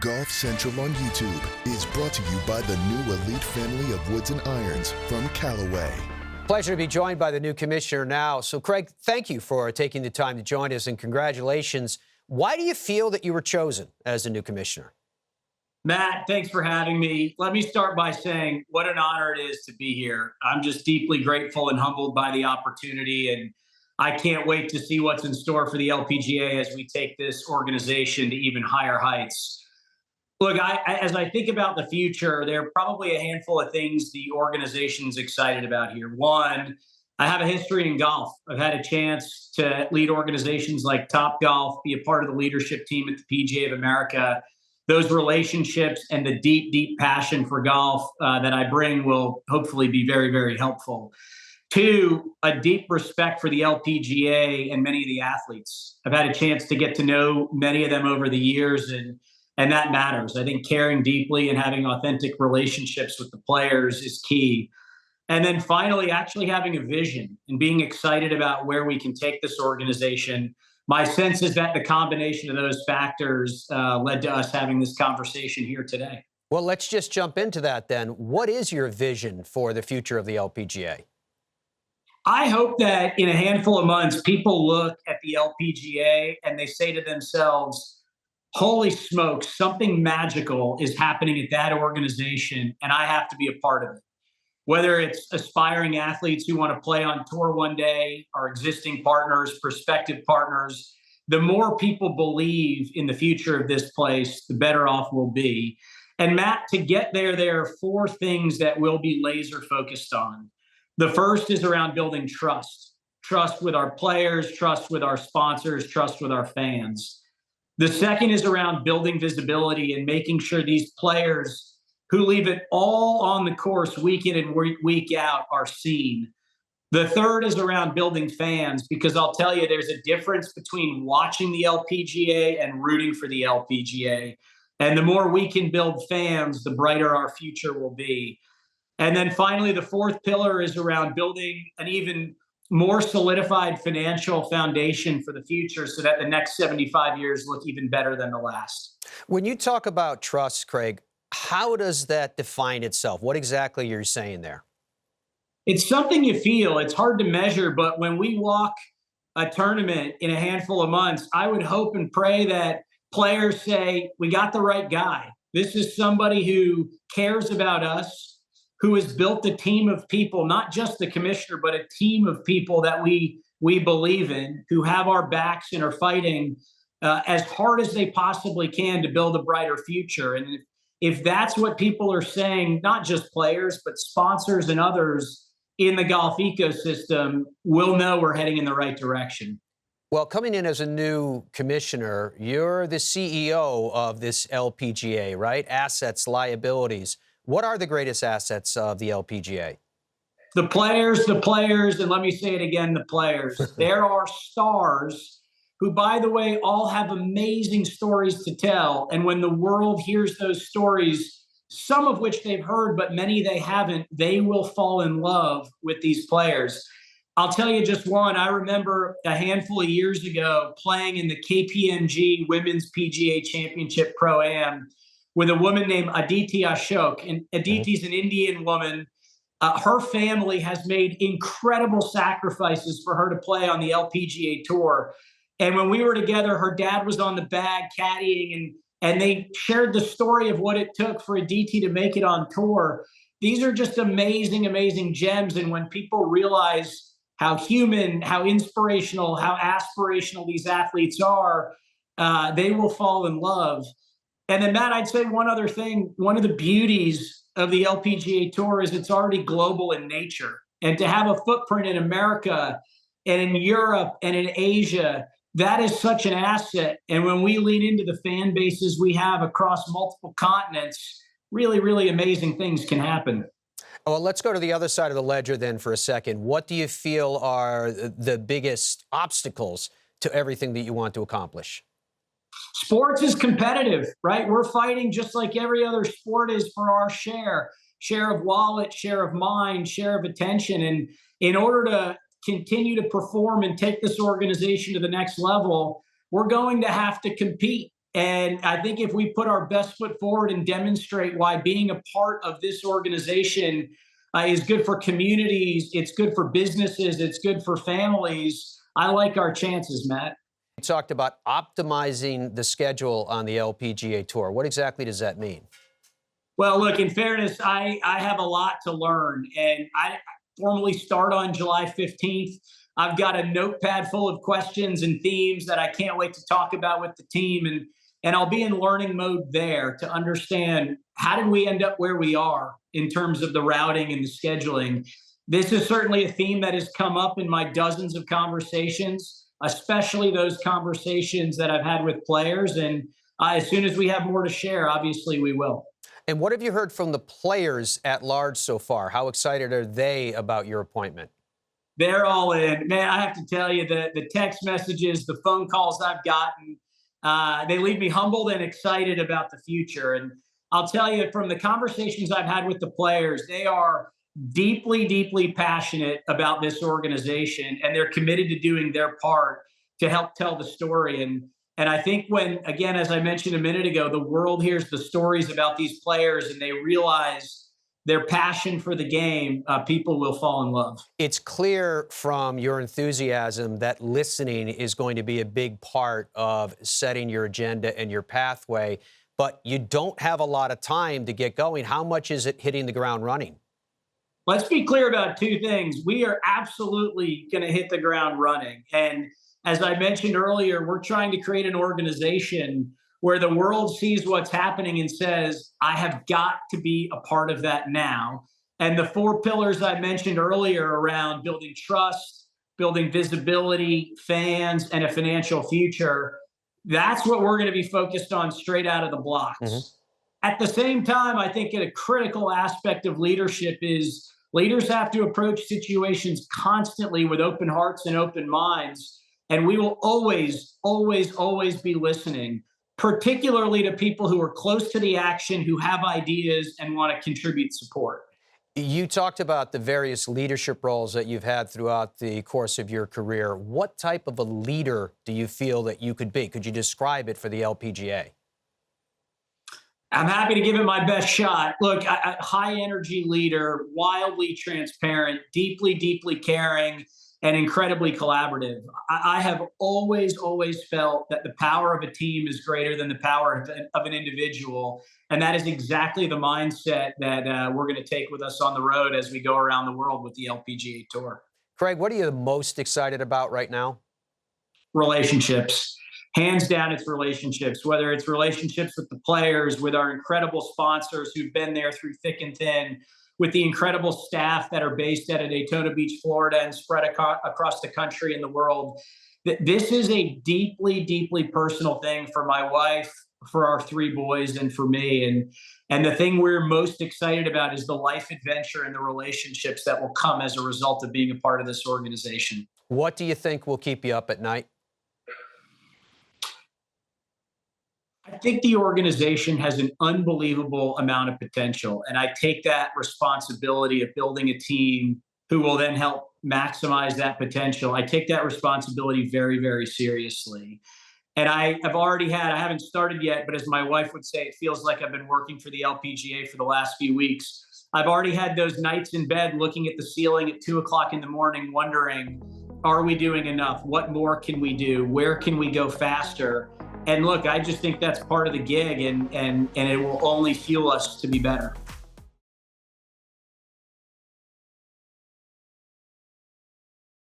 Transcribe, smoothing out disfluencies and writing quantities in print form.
Golf Central on YouTube is brought to you by the new elite family of woods and irons from Callaway. Pleasure to be joined by the new commissioner now. So, Craig, thank you for taking the time to join us, and congratulations. Why do you feel that you were chosen as the new commissioner? Matt, thanks for having me. Let me start by saying what an honor it is to be here. I'm just deeply grateful and humbled by the opportunity, and I can't wait to see what's in store for the LPGA as we take this organization to even higher heights. Look, as I think about the future, there are probably a handful of things the organization's excited about here. One, I have a history in golf. I've had a chance to lead organizations like Topgolf, be a part of the leadership team at the PGA of America. Those relationships and the deep, deep passion for golf that I bring will hopefully be very, very helpful. Two, a deep respect for the LPGA and many of the athletes. I've had a chance to get to know many of them over the years, and that matters. I think caring deeply and having authentic relationships with the players is key. And then finally, actually having a vision and being excited about where we can take this organization. My sense is that the combination of those factors led to us having this conversation here today. Well, let's just jump into that then. What is your vision for the future of the LPGA? I hope that in a handful of months, people look at the LPGA and they say to themselves, holy smokes, something magical is happening at that organization, and I have to be a part of it. Whether it's aspiring athletes who want to play on tour one day, our existing partners, prospective partners, the more people believe in the future of this place, the better off we'll be. And Matt, to get there are four things that we'll be laser focused on. The first is around building trust. Trust with our players, trust with our sponsors, trust with our fans. The second is around building visibility and making sure these players who leave it all on the course week in and week out are seen. The third is around building fans, because I'll tell you, there's a difference between watching the LPGA and rooting for the LPGA. And the more we can build fans, the brighter our future will be. And then finally, the fourth pillar is around building an even more solidified financial foundation for the future so that the next 75 years look even better than the last. When you talk about trust, Craig, how does that define itself? What exactly are you saying there? It's something you feel. It's hard to measure, but when we walk a tournament in a handful of months, I would hope and pray that players say, we got the right guy. This is somebody who cares about us, who has built a team of people, not just the commissioner, but a team of people that we believe in, who have our backs and are fighting as hard as they possibly can to build a brighter future. And if that's what people are saying, not just players, but sponsors and others in the golf ecosystem, we'll know we're heading in the right direction. Well, coming in as a new commissioner, you're the CEO of this LPGA, right? Assets, liabilities. What are the greatest assets of the LPGA? The players, and let me say it again, the players. There are stars who, by the way, all have amazing stories to tell. And when the world hears those stories, some of which they've heard, but many they haven't, they will fall in love with these players. I'll tell you just one. I remember a handful of years ago playing in the KPMG Women's PGA Championship Pro-Am with a woman named Aditi Ashok. And Aditi's an Indian woman. Her family has made incredible sacrifices for her to play on the LPGA Tour. And when we were together, her dad was on the bag caddying, and they shared the story of what it took for Aditi to make it on tour. These are just amazing, amazing gems. And when people realize how human, how inspirational, how aspirational these athletes are, they will fall in love. And then, Matt, I'd say one other thing. One of the beauties of the LPGA Tour is it's already global in nature. And to have a footprint in America and in Europe and in Asia, that is such an asset. And when we lean into the fan bases we have across multiple continents, really, really amazing things can happen. Well, let's go to the other side of the ledger then for a second. What do you feel are the biggest obstacles to everything that you want to accomplish? Sports is competitive, right? We're fighting just like every other sport is for our share of wallet, share of mind, share of attention. And in order to continue to perform and take this organization to the next level, we're going to have to compete. And I think if we put our best foot forward and demonstrate why being a part of this organization is good for communities, it's good for businesses, it's good for families, I like our chances, Matt. You talked about optimizing the schedule on the LPGA Tour. What exactly does that mean? Well, look, in fairness, I have a lot to learn, and I formally start on July 15th. I've got a notepad full of questions and themes that I can't wait to talk about with the team, and I'll be in learning mode there to understand how did we end up where we are in terms of the routing and the scheduling. This is certainly a theme that has come up in my dozens of conversations, especially those conversations that I've had with players. And as soon as we have more to share, obviously we will. And what have you heard from the players at large so far? How excited are they about your appointment? They're all in. Man, I have to tell you, the text messages, the phone calls I've gotten, they leave me humbled and excited about the future. And I'll tell you, from the conversations I've had with the players, they are deeply, deeply passionate about this organization, and they're committed to doing their part to help tell the story. And I think when, again, as I mentioned a minute ago, the world hears the stories about these players and they realize their passion for the game, people will fall in love. It's clear from your enthusiasm that listening is going to be a big part of setting your agenda and your pathway, but you don't have a lot of time to get going. How much is it hitting the ground running? Let's be clear about two things. We are absolutely going to hit the ground running. And as I mentioned earlier, we're trying to create an organization where the world sees what's happening and says, I have got to be a part of that now. And the four pillars I mentioned earlier around building trust, building visibility, fans, and a financial future, that's what we're going to be focused on straight out of the blocks. Mm-hmm. At the same time, I think a critical aspect of leadership is leaders have to approach situations constantly with open hearts and open minds. And we will always, always, always be listening, particularly to people who are close to the action, who have ideas and want to contribute support. You talked about the various leadership roles that you've had throughout the course of your career. What type of a leader do you feel that you could be? Could you describe it for the LPGA? I'm happy to give it my best shot. Look, a high energy leader, wildly transparent, deeply, deeply caring, and incredibly collaborative. I have always, always felt that the power of a team is greater than the power of an individual. And that is exactly the mindset that we're going to take with us on the road as we go around the world with the LPGA Tour. Craig, what are you most excited about right now? Relationships. Hands down, it's relationships, whether it's relationships with the players, with our incredible sponsors who've been there through thick and thin, with the incredible staff that are based out of Daytona Beach, Florida, and spread across the country and the world. This is a deeply, deeply personal thing for my wife, for our three boys, and for me. And the thing we're most excited about is the life adventure and the relationships that will come as a result of being a part of this organization. What do you think will keep you up at night? I think the organization has an unbelievable amount of potential, and I take that responsibility of building a team who will then help maximize that potential. I take that responsibility very, very seriously. And I haven't started yet, but as my wife would say, it feels like I've been working for the LPGA for the last few weeks. I've already had those nights in bed looking at the ceiling at 2 o'clock in the morning, wondering, are we doing enough? What more can we do? Where can we go faster? And look, I just think that's part of the gig, and it will only fuel us to be better.